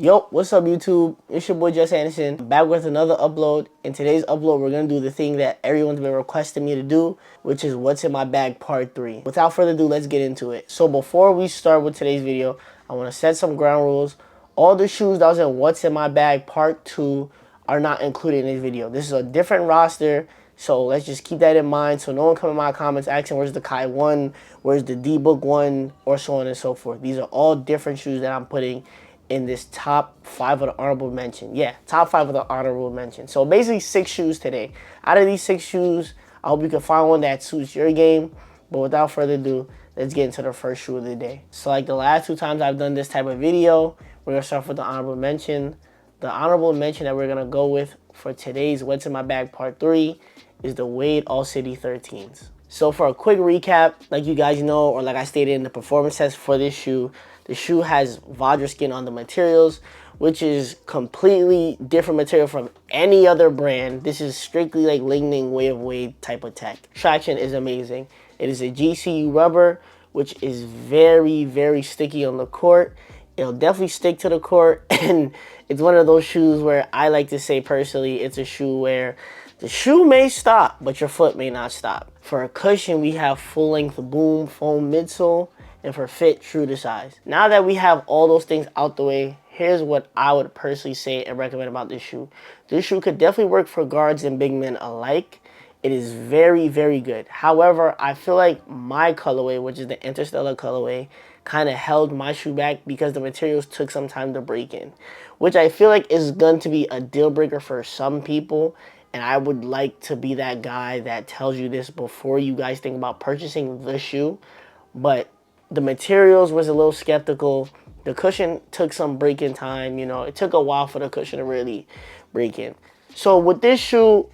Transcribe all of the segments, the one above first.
Yo, what's up YouTube? It's your boy Juss Anderson, back with another upload. In today's upload, we're going to do the thing that everyone's been requesting me to do, which is what's in my bag part 3. Without further ado, let's get into it. So before we start with today's video, I want to set some ground rules. All the shoes that was in what's in my bag part 2 are not included in this video. This is a different roster, so let's just keep that in mind so no one come in my comments asking where's the Kai 1, where's the D-Book 1, or so on and so forth. These are all different shoes that I'm putting in this top 5 of the honorable mention. Yeah, top 5 of the honorable mention. So basically 6 shoes today. Out of these 6 shoes, I hope you can find one that suits your game. But without further ado, let's get into the first shoe of the day. So like the last 2 times I've done this type of video, we're going to start with the honorable mention. The honorable mention that we're going to go with for today's What's in My Bag Part 3 is the Wade All City 13s. So for a quick recap, like you guys know, or like I stated in the performance test for this shoe, the shoe has Vajra skin on the materials, which is completely different material from any other brand. This is strictly like lightning way of Wade type of tech. Traction is amazing. It is a GCU rubber, which is very, very sticky on the court. It'll definitely stick to the court, and it's one of those shoes where I like to say personally, it's a shoe where the shoe may stop, but your foot may not stop. For a cushion, we have full-length boom foam midsole, and for fit, true to size. Now that we have all those things out the way, here's what I would personally say and recommend about this shoe. This shoe could definitely work for guards and big men alike. It is very, very good. However, I feel like my colorway, which is the Interstellar colorway, kind of held my shoe back because the materials took some time to break in, which I feel like is going to be a deal breaker for some people. And I would like to be that guy that tells you this before you guys think about purchasing the shoe. But the materials was a little skeptical. The cushion took some break-in time. You know, it took a while for the cushion to really break in. So with this shoe,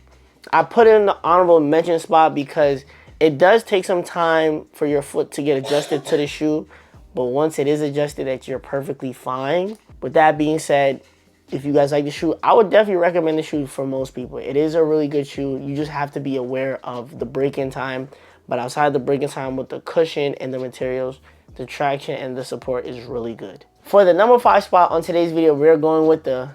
I put it in the honorable mention spot because it does take some time for your foot to get adjusted to the shoe. But once it is adjusted, that you're perfectly fine. With that being said, if you guys like the shoe, I would definitely recommend the shoe for most people. It is a really good shoe. You just have to be aware of the break-in time. But outside the break-in time, with the cushion and the materials, the traction and the support is really good. For the number 5 spot on today's video, we're going with the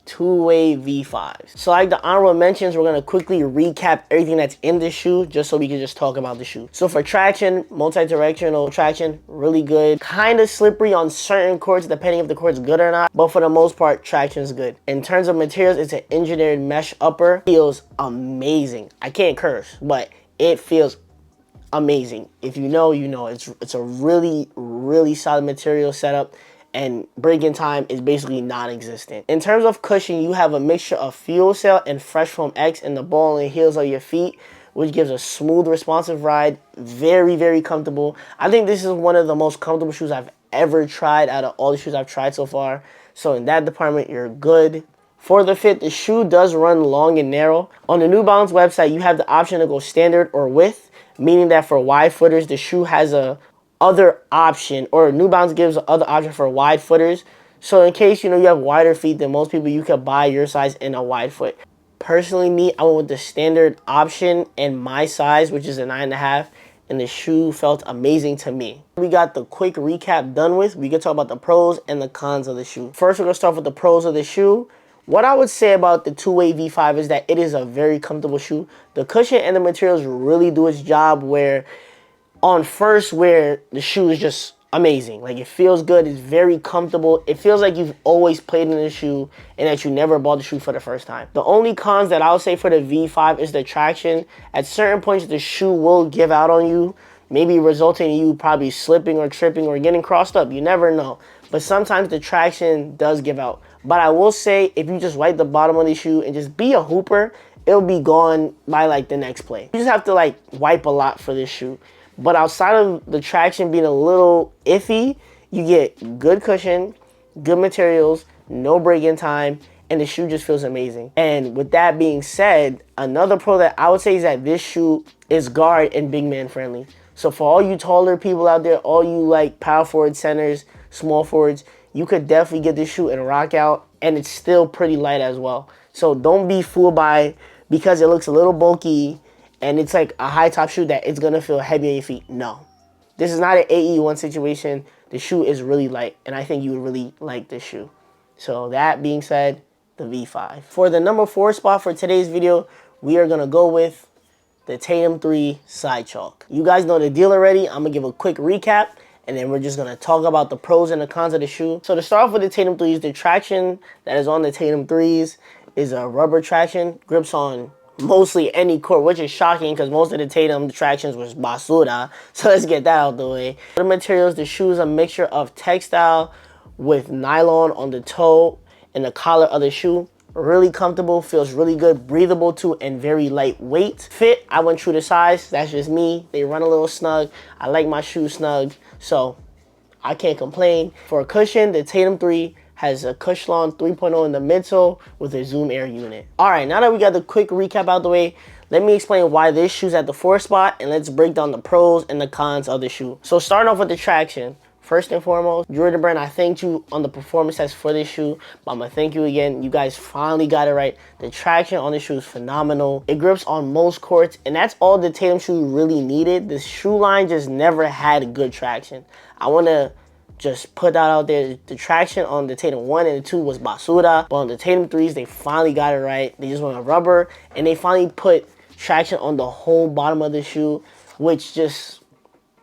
two-way V5s. So like the honorable mentions, we're going to quickly recap everything that's in this shoe just so we can just talk about the shoe. So for traction, multi-directional traction, really good. Kind of slippery on certain courts depending if the court's good or not, but for the most part, traction is good. In terms of materials, it's an engineered mesh upper. Feels amazing. I can't curse, but it feels amazing. If you know, you know. It's a really, really solid material setup, and break-in time is basically non-existent. In terms of cushion, you have a mixture of Fuel Cell and Fresh Foam X in the ball and heels of your feet, which gives a smooth, responsive ride. Very, very comfortable. I think this is one of the most comfortable shoes I've ever tried out of all the shoes I've tried so far. So in that department, you're good. For the fit, the shoe does run long and narrow. On the New Balance website, you have the option to go standard or width, meaning that for wide footers, the shoe has a other option, or New Balance gives other option for wide footers. So in case you have wider feet than most people, you could buy your size in a wide foot. Personally, me, I went with the standard option and my size, which is a 9.5, and the shoe felt amazing to me. We got the quick recap done with. We can talk about the pros and the cons of the shoe. First, we're gonna start with the pros of the shoe. What I would say about the two-way V5 is that it is a very comfortable shoe. The cushion and the materials really do its job, where on first wear, the shoe is just amazing. Like, it feels good. It's very comfortable. It feels like you've always played in the shoe and that you never bought the shoe for the first time. The only cons that I'll say for the V5 is the traction. At certain points, the shoe will give out on you, maybe resulting in you probably slipping or tripping or getting crossed up. You never know. But sometimes the traction does give out. But I will say, if you just wipe the bottom of the shoe and just be a hooper, it'll be gone by like the next play. You just have to like wipe a lot for this shoe. But outside of the traction being a little iffy, you get good cushion, good materials, no break-in time, and the shoe just feels amazing. And with that being said, another pro that I would say is that this shoe is guard and big man friendly. So for all you taller people out there, all you like power forward centers, small forwards, you could definitely get this shoe and rock out, and it's still pretty light as well. So don't be fooled by, because it looks a little bulky and it's like a high top shoe, that it's gonna feel heavy on your feet. No, this is not an AE1 situation. The shoe is really light, and I think you would really like this shoe. So that being said, the V5. For the number 4 spot for today's video, we are going to go with the Tatum 3 Side Chalk. You guys know the deal already. I'm going to give a quick recap, and then we're just going to talk about the pros and the cons of the shoe. So to start off with the Tatum 3s, the traction that is on the Tatum 3s is a rubber traction. Grips on mostly any court, which is shocking because most of the Tatum tractions was basura. So let's get that out of the way. The materials, the shoe is a mixture of textile with nylon on the toe and the collar of the shoe. Really comfortable, feels really good, breathable too, and very lightweight. Fit, I went true to size. That's just me. They run a little snug. I like my shoes snug, so I can't complain. For a cushion, the Tatum 3 has a Cushlon 3.0 in the midsole with a Zoom Air unit. All right, now that we got the quick recap out the way, let me explain why this shoe's at the 4th spot, and let's break down the pros and the cons of the shoe. So starting off with the traction. First and foremost, Jordan Brand, I thanked you on the performance test for this shoe, but I'm going to thank you again. You guys finally got it right. The traction on this shoe is phenomenal. It grips on most courts, and that's all the Tatum shoe really needed. The shoe line just never had good traction. I want to just put that out there. The traction on the Tatum 1 and the 2 was basura, but on the Tatum 3s, they finally got it right. They just went on rubber, and they finally put traction on the whole bottom of the shoe, which just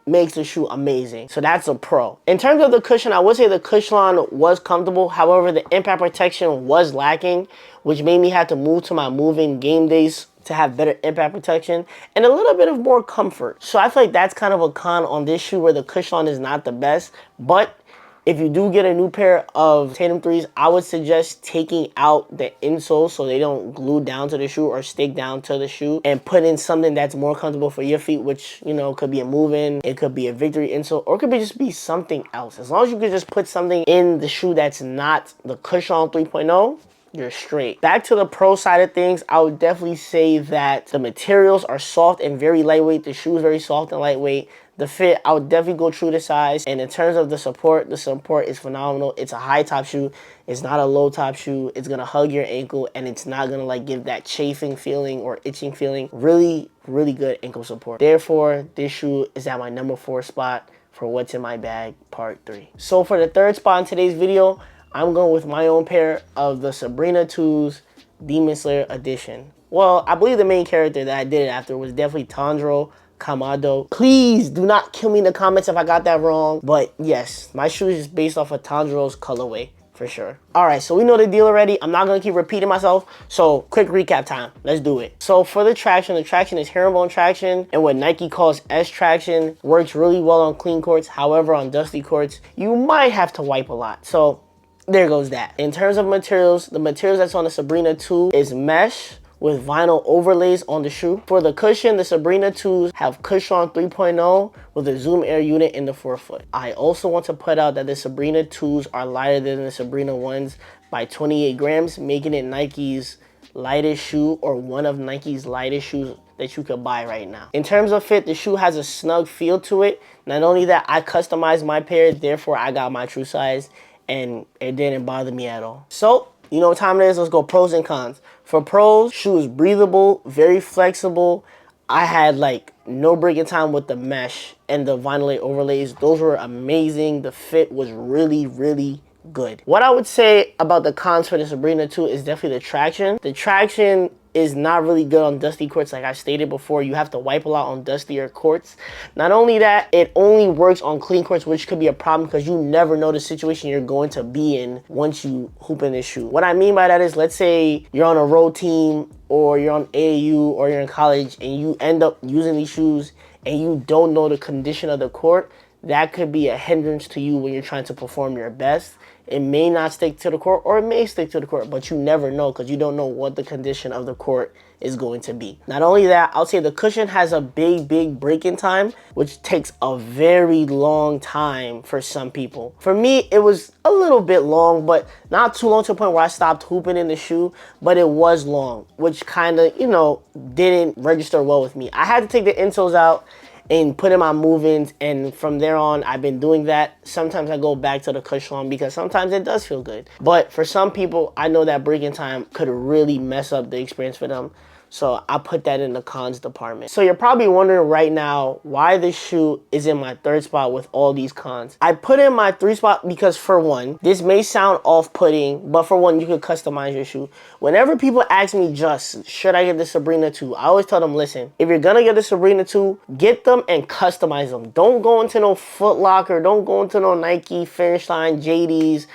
makes the shoe amazing. So that's a pro. In terms of the cushion, I would say the Cushlon was comfortable. However, the impact protection was lacking, which made me have to move to my moving game days to have better impact protection and a little bit of more comfort. So I feel like that's kind of a con on this shoe where the Cushlon is not the best. But if you do get a new pair of Tatum 3s, I would suggest taking out the insoles so they don't glue down to the shoe or stick down to the shoe, and put in something that's more comfortable for your feet, which, you know, could be a move-in, it could be a Victory insole, or it could be just be something else. As long as you could just put something in the shoe that's not the Cushlon 3.0, you're straight. Back to the pro side of things, I would definitely say that the materials are soft and very lightweight. The shoe is very soft and lightweight. The fit, I would definitely go true to size. And in terms of the support is phenomenal. It's a high top shoe. It's not a low top shoe. It's going to hug your ankle, and it's not going to like give that chafing feeling or itching feeling. Really, really good ankle support. Therefore, this shoe is at my number 4 spot for what's in my bag part 3. So for the 3rd spot in today's video, I'm going with my own pair of the Sabrina 2's Demon Slayer edition. Well, I believe the main character that I did it after was definitely Tanjiro Kamado. Please do not kill me in the comments if I got that wrong. But yes, my shoe is just based off of Tanjiro's colorway for sure. All right, so we know the deal already. I'm not going to keep repeating myself. So quick recap time. Let's do it. So for the traction is herringbone traction, and what Nike calls S traction. Works really well on clean courts. However, on dusty courts, you might have to wipe a lot. So there goes that. In terms of materials, the materials that's on the Sabrina 2 is mesh with vinyl overlays on the shoe. For the cushion, the Sabrina 2s have Cushlon 3.0 with a Zoom Air unit in the forefoot. I also want to put out that the Sabrina 2s are lighter than the Sabrina 1s by 28 grams, making it Nike's lightest shoe, or one of Nike's lightest shoes that you could buy right now. In terms of fit, the shoe has a snug feel to it. Not only that, I customized my pair, therefore I got my true size, and it didn't bother me at all. So, you know what time it is. Let's go pros and cons. For pros, shoe is breathable, very flexible. I had like no breaking time with the mesh and the vinyl overlays. Those were amazing. The fit was really, really good. What I would say about the cons for the Sabrina 2 is definitely the traction. The traction is not really good on dusty courts. Like I stated before, you have to wipe a lot on dustier courts. Not only that, it only works on clean courts, which could be a problem because you never know the situation you're going to be in once you hoop in this shoe. What I mean by that is, let's say you're on a road team, or you're on AAU, or you're in college, and you end up using these shoes and you don't know the condition of the court. That could be a hindrance to you when you're trying to perform your best. It may not stick to the court, or it may stick to the court, but you never know because you don't know what the condition of the court is going to be. Not only that, I'll say the cushion has a big break-in time, which takes a very long time for some people. For me, it was a little bit long, but not too long to the point where I stopped hooping in the shoe, but it was long, which kind of, you know, didn't register well with me. I had to take the insoles out and put in my move-ins, and from there on, I've been doing that. Sometimes I go back to the Cushlon because sometimes it does feel good. But for some people, I know that break-in time could really mess up the experience for them. So I put that in the cons department. So you're probably wondering right now why this shoe is in my 3rd spot with all these cons. I put in my 3 spot because, for one, this may sound off-putting, but for one, you could customize your shoe. Whenever people ask me, just should I get the Sabrina 2? I always tell them, listen, if you're gonna get the Sabrina 2, get them and customize them. Don't go into no Foot Locker, don't go into no Nike, Finish Line, JD's,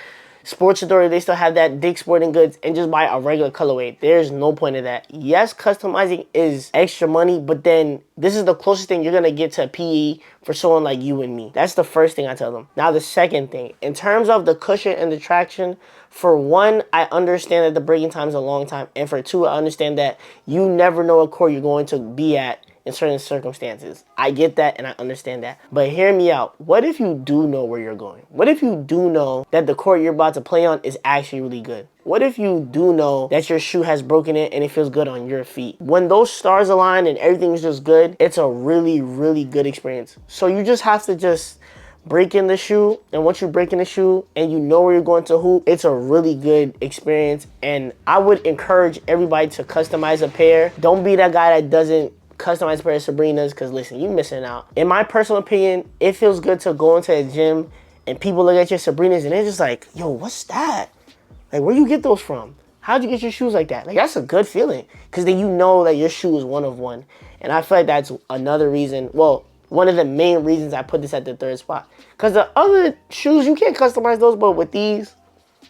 Sports Authority. They still have that Dick's Sporting Goods, and just buy a regular colorway. There's no point in that. Yes, customizing is extra money, but then this is the closest thing you're gonna get to PE for someone like you and me. That's the first thing I tell them. Now the second thing, in terms of the cushion and the traction, for one, I understand that the breaking time is a long time, and for two, I understand that you never know what court you're going to be at in certain circumstances. I get that and I understand that. But hear me out. What if you do know where you're going? What if you do know that the court you're about to play on is actually really good? What if you do know that your shoe has broken in and it feels good on your feet? When those stars align and everything's just good, it's a really, really good experience. So you just have to just break in the shoe, and once you break in the shoe and you know where you're going to hoop, it's a really good experience. And I would encourage everybody to customize a pair. Don't be that guy that doesn't customize a pair of Sabrinas, because listen, you're missing out. In my personal opinion, it feels good to go into a gym and people look at your Sabrinas and they're just like, yo, what's that? Like, where you get those from? How'd you get your shoes like that? Like, that's a good feeling, because then you know that your shoe is one of one. And I feel like that's another reason, well, one of the main reasons I put this at the 3rd spot. Because the other shoes, you can't customize those, but with these,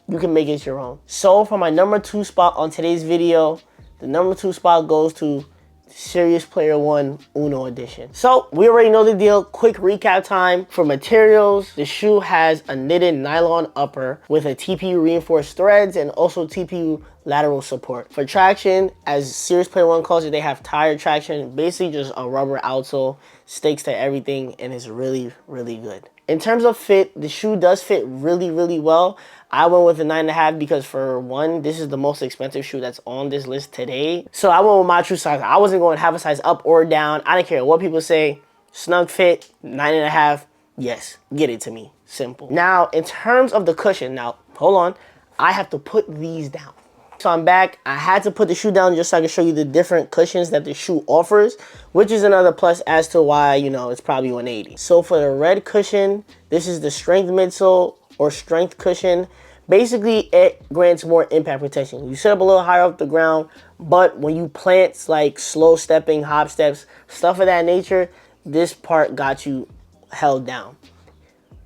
you can make it your own. So for my number 2 spot on today's video, the number 2 spot goes to Sirius Player One Uno edition. So we already know the deal. Quick recap time. For materials, the shoe has a knitted nylon upper with a TPU reinforced threads and also TPU lateral support. For traction, as Sirius Player One calls it, they have tire traction, basically just a rubber outsole, sticks to everything, and it's really, really good. In terms of fit, the shoe does fit really, really well. I went with a 9.5 because, for one, this is the most expensive shoe that's on this list today. So I went with my true size. I wasn't going half a size up or down. I didn't care what people say. Snug fit, 9.5. Yes, get it to me. Simple. Now, in terms of the cushion, now, hold on. I have to put these down. So I'm back. I had to put the shoe down just so I can show you the different cushions that the shoe offers, which is another plus as to why, you know, it's probably 180. So for the red cushion, this is the strength midsole or strength cushion. Basically, it grants more impact protection. You sit up a little higher off the ground, but when you plant like slow stepping, hop steps, stuff of that nature, this part got you held down.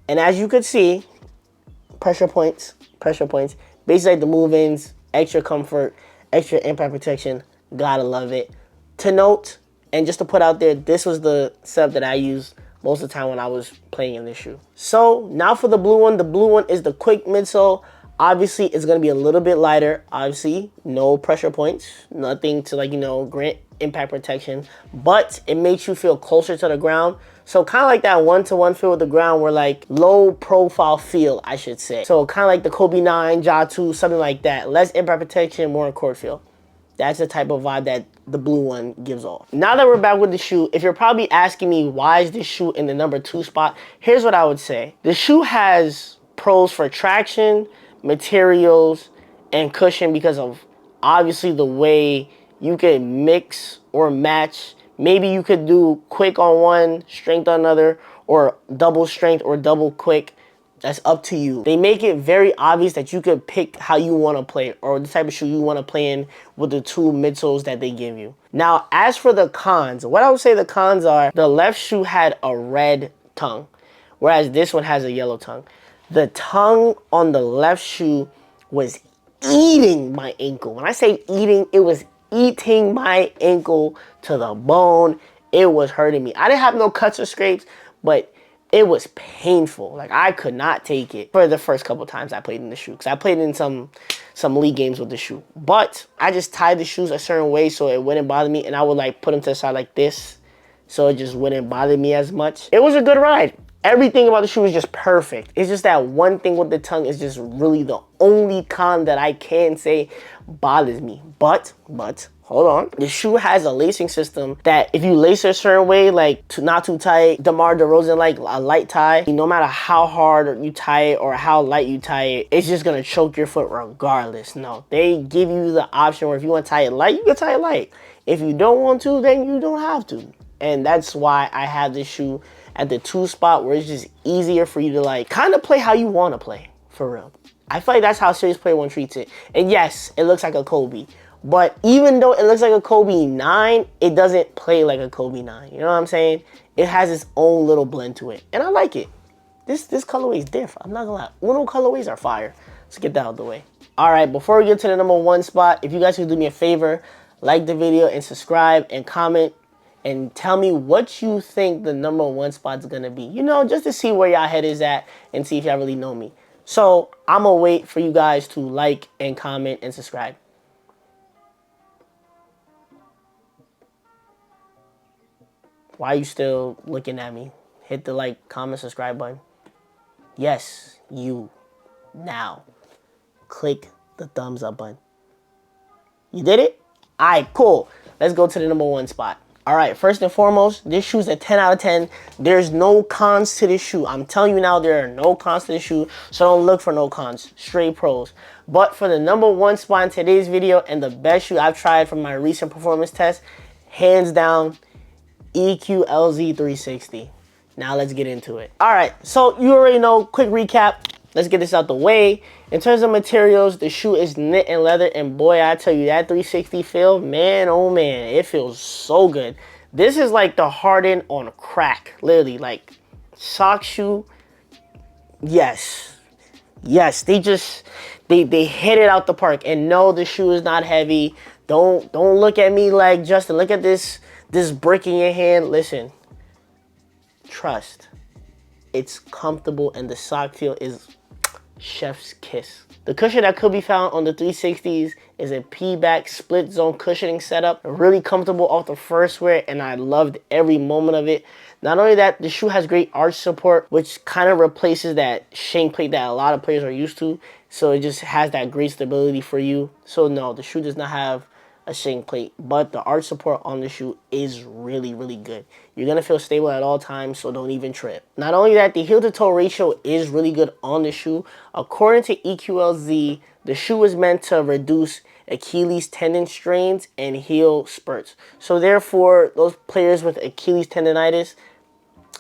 And as you could see, pressure points, basically like the move-ins, extra comfort, extra impact protection. Gotta love it. To note, and just to put out there, this was the setup that I used most of the time when I was playing in this shoe. So now for the blue one. The blue one is the quick midsole. Obviously, it's going to be a little bit lighter. Obviously, no pressure points. Nothing to, like, you know, grant impact protection. But it makes you feel closer to the ground. So kind of like that one-to-one feel with the ground, where like low profile feel, I should say. So kind of like the Kobe 9, Ja 2, something like that. Less impact protection, more court feel. That's the type of vibe that the blue one gives off. Now that we're back with the shoe, if you're probably asking me why is this shoe in the number 2 spot, here's what I would say. The shoe has pros for traction, materials, and cushion because of obviously the way you can mix or match. Maybe you could do quick on one, strength on another, or double strength or double quick. That's up to you. They make it very obvious that you could pick how you want to play or the type of shoe you want to play in with the 2 midsoles that they give you. Now, as for the cons, what I would say the cons are, the left shoe had a red tongue, whereas this one has a yellow tongue. The tongue on the left shoe was eating my ankle. When I say eating, it was eating my ankle to the bone. It was hurting me. I didn't have no cuts or scrapes, but it was painful. Like, I could not take it for the first couple times I played in the shoe. Because I played in some league games with the shoe. But I just tied the shoes a certain way so it wouldn't bother me. And I would, like, put them to the side like this, so it just wouldn't bother me as much. It was a good ride. Everything about the shoe is just perfect. It's just that one thing with the tongue is just really the only con that I can say bothers me. But, hold on. The shoe has a lacing system that if you lace it a certain way, like not too tight, DeMar DeRozan, like a light tie, no matter how hard you tie it or how light you tie it, it's just going to choke your foot regardless. No, they give you the option where if you want to tie it light, you can tie it light. If you don't want to, then you don't have to. And that's why I have this shoe at the 2 spot, where it's just easier for you to like kind of play how you want to play, for real. I feel like that's how Sirius Player One treats it. And yes, it looks like a Kobe. But even though it looks like a Kobe 9, it doesn't play like a Kobe 9. You know what I'm saying? It has its own little blend to it. And I like it. This colorway is different. I'm not gonna lie. Uno colorways are fire. Let's get that out of the way. Alright, before we get to the number 1 spot, if you guys could do me a favor, like the video and subscribe and comment and tell me what you think the number 1 spot's gonna be. You know, just to see where y'all head is at and see if y'all really know me. So, I'm gonna wait for you guys to like and comment and subscribe. Why are you still looking at me? Hit the like, comment, subscribe button. Yes, you. Now. Click the thumbs up button. You did it? Alright, cool. Let's go to the number 1 spot. Alright, first and foremost, this shoe's a 10 out of 10. There's no cons to this shoe. I'm telling you now, there are no cons to this shoe, so don't look for no cons. Straight pros. But for the number 1 spot in today's video, and the best shoe I've tried from my recent performance test, hands down, EQLZ 360. Now let's get into it. Alright, so you already know, quick recap. Let's get this out the way. In terms of materials, the shoe is knit and leather, and boy, I tell you, that 360 feel, man, oh man, it feels so good. This is like the Harden on crack, literally, like sock shoe. Yes, yes, they hit it out the park. And no, the shoe is not heavy. Don't look at me like, Justin, look at this brick in your hand. Listen, trust, it's comfortable, and the sock feel is chef's kiss. The cushion that could be found on the 360s is a P-back split zone cushioning setup. Really comfortable off the first wear, and I loved every moment of it. Not only that, the shoe has great arch support, which kind of replaces that shank plate that a lot of players are used to. So it just has that great stability for you. So no, the shoe does not have a shank plate, but the arch support on the shoe is really, really good. You're gonna feel stable at all times, so don't even trip. Not only that, the heel to toe ratio is really good on the shoe. According to EQLZ, the shoe is meant to reduce Achilles tendon strains and heel spurts. So therefore, those players with Achilles tendonitis,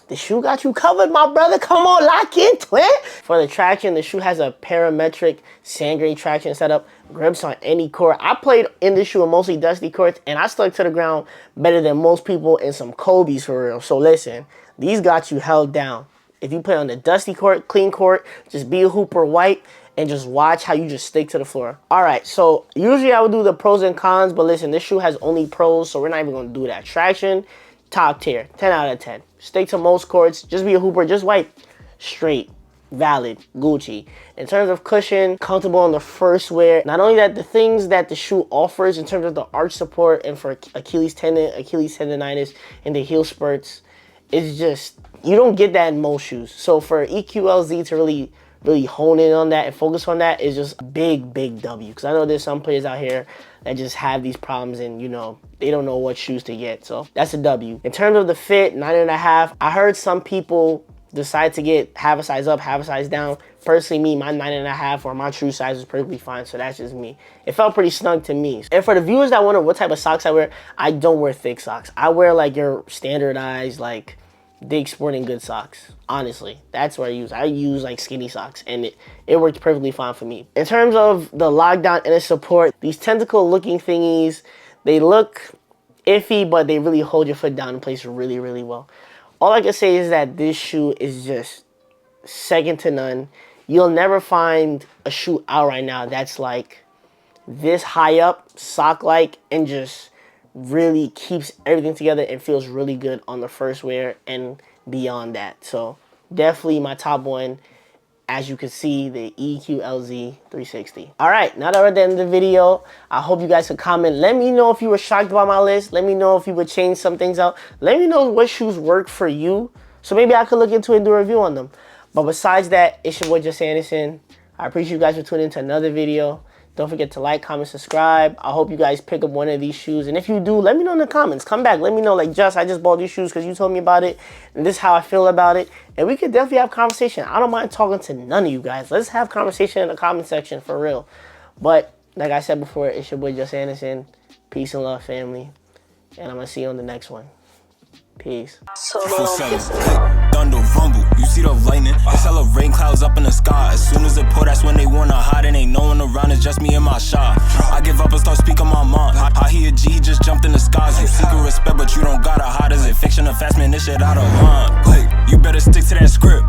the shoe got you covered, my brother. Come on, lock into it. For the traction, the shoe has a parametric sand grain traction setup. Grips on any court. I played in this shoe on mostly dusty courts, and I stuck to the ground better than most people in some Kobe's, for real. So listen, these got you held down. If you play on the dusty court, clean court, just be a hooper white and just watch how you just stick to the floor. Alright, so usually I would do the pros and cons, but listen, this shoe has only pros, so we're not even going to do that. Traction, top tier, 10 out of 10. Stick to most courts, just be a hooper, just white, straight, valid, Gucci. In terms of cushion, comfortable on the first wear. Not only that, the things that the shoe offers in terms of the arch support and for Achilles tendonitis, and the heel spurts, is just, you don't get that in most shoes. So for EQLZ to really hone in on that and focus on that is just a big W. Because I know there's some players out here that just have these problems, and you know, they don't know what shoes to get. So that's a W. In terms of the fit, 9.5. I heard some people decide to get half a size up, half a size down. Personally, me, my 9.5 or my true size is perfectly fine, so that's just me. It felt pretty snug to me. And for the viewers that wonder what type of socks I wear, I don't wear thick socks. I wear like your standardized, like Dick's Sporting Goods socks. Honestly, that's what I use. I use like skinny socks, and it works perfectly fine for me. In terms of the lockdown and the support, these tentacle looking thingies, they look iffy, but they really hold your foot down in place really, really well. All I can say is that this shoe is just second to none. You'll never find a shoe out right now that's like this high up, sock-like, and just really keeps everything together and feels really good on the first wear and beyond that. So definitely my top one, as you can see, the EQLZ 360. Alright, now that we're at the end of the video, I hope you guys could comment. Let me know if you were shocked by my list. Let me know if you would change some things out. Let me know what shoes work for you, so maybe I could look into it and do a review on them. But besides that, it's your boy Juss Anderson. I appreciate you guys for tuning into another video. Don't forget to like, comment, subscribe. I hope you guys pick up one of these shoes. And if you do, let me know in the comments. Come back. Let me know, like, Juss, I just bought these shoes because you told me about it. And this is how I feel about it. And we could definitely have conversation. I don't mind talking to none of you guys. Let's have conversation in the comment section for real. But like I said before, it's your boy Juss Anderson. Peace and love, family. And I'm gonna see you on the next one. Peace. Thunder rumble, you see the lightning. It's hella rain clouds up in the sky. As soon as it pour, that's when they wanna hide. And ain't no one around, it's just me and my shot. I give up and start speaking my mind. I hear a G just jumped in the skies. You seeking respect, but you don't gotta hide. Is it fiction or fast, man? This shit out of line. Like, you better stick to that script.